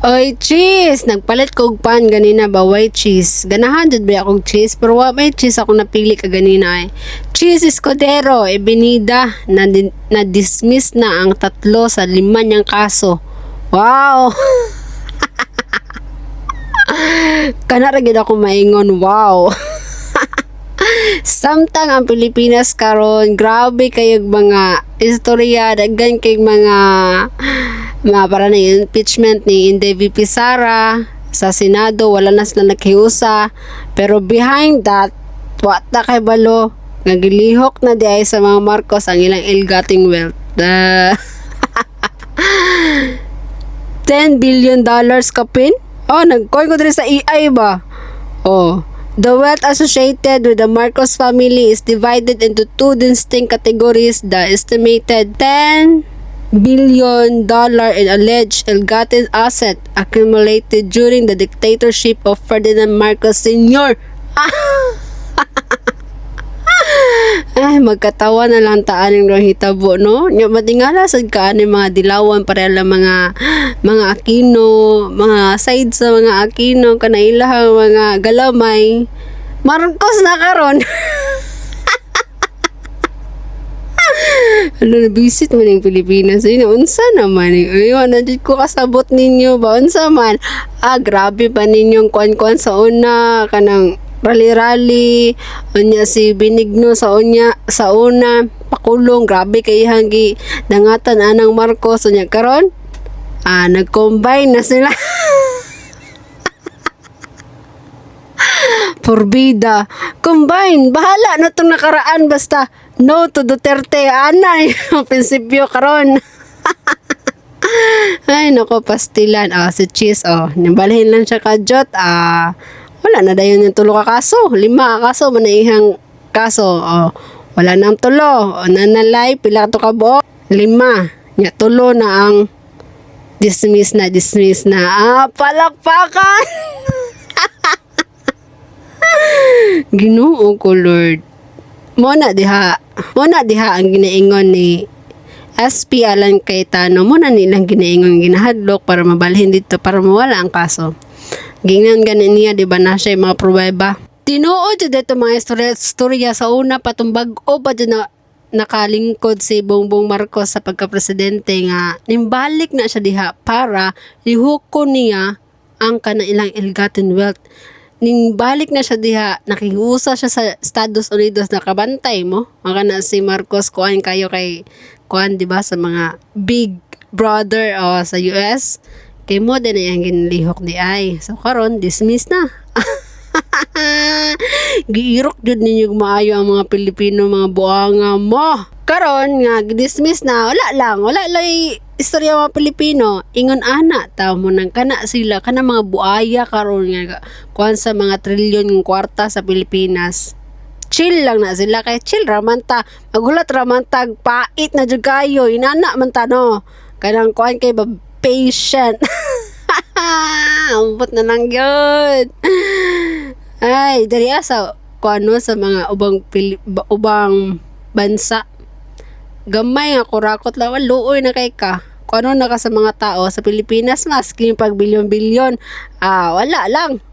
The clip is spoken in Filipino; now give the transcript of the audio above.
Oy, cheese! Nagpalit ko og pan ganina ba, white cheese. Ganahan jud ba akong cheese, pero wa may cheese ako napili ka ganina eh. Cheese Escudero, Ebinida, na-dismiss na ang 3 sa 5 niyang kaso. Wow! Kana ra gid ako maingon, wow! Samtang ang Pilipinas karon, grabe kayog mga istorya, daghan kay mga para na impeachment ni Inday VP Sara sa Senado, wala na sila nakiusa, pero behind that wata kay balo nga gilihok na di ay sa mga Marcos ang ilang ill-gotten wealth. $10 billion kapin? Oh, nag-coin ko diri sa AI ba? Oh, the wealth associated with the Marcos family is divided into 2 distinct categories. The estimated $10 billion in alleged ill-gotten asset accumulated during the dictatorship of Ferdinand Marcos Sr. Ay, magkatawa na lang taan yung hitabo, no? Nya matingala sad kaan yung mga dilawan para lang mga Aquino, mga side sa mga Aquino, kanailahang mga galamay. Marcos na karon. Ano na visit man yung Pilipinas ay unsa naman ayun na ko kasabot ninyo ba unsa man grabe pa ninyong kuan sa una kanang rally unya si Benigno sa una pakulong grabe kay hangi dangatan anang Marcos unya karon nag-combine na sila. Forbida combine bahala na tong nakaraan basta no to Duterte ana yung prinsipyo karon. Ay nako pastilan si cheese nibalhin lang siya kadjot wala na dayon yung 3 ka kaso 5 ka kaso manaihang kaso wala nang 3 nanalay pila to ka buok 5 nya 3 na ang dismiss na palakpakan. Ginoo ko Lord. Muna diha ang ginaingon ni SP Alan Cayetano, muna nilang ginaingon ginahadlok para mabalhin dito para mawala ang kaso. Gingan ganin niya di ba na siya mga pruweba. Tinuod jud dito mga istorya sa una patumbag o pa jud na nakalingkod si Bongbong Marcos sa pagka-presidente nga nimbalik na siya diha para lihukon niya ang kanailang ill-gotten wealth. Ning balik na siya diha nakiusa siya sa Estados Unidos na kabantay mo maka na si Marcos kuan kayo kay kuan di ba sa mga big brother sa US kay mo din ang ginlihok di ay so karon dismiss na. Giirok jud ninyo maayo ang mga Pilipino mga buanga mo karon nga dismiss na wala lang istorya mga Pilipino ingon ana taw mo nang kana sila kana mga buaya karon nga kuan sa mga trilyon ng kwarta sa Pilipinas chill lang na sila kay chill raman ta maghulat raman tag pait na jud kayo inana man ta no kanang kuan kay patient. Ambot na lang yun ay dali sa kuano sa mga ubang bansa gamay nga kurakot lang luoy na kay ka kung ano na ka sa mga tao sa Pilipinas maski yung pag bilyon-bilyon wala lang.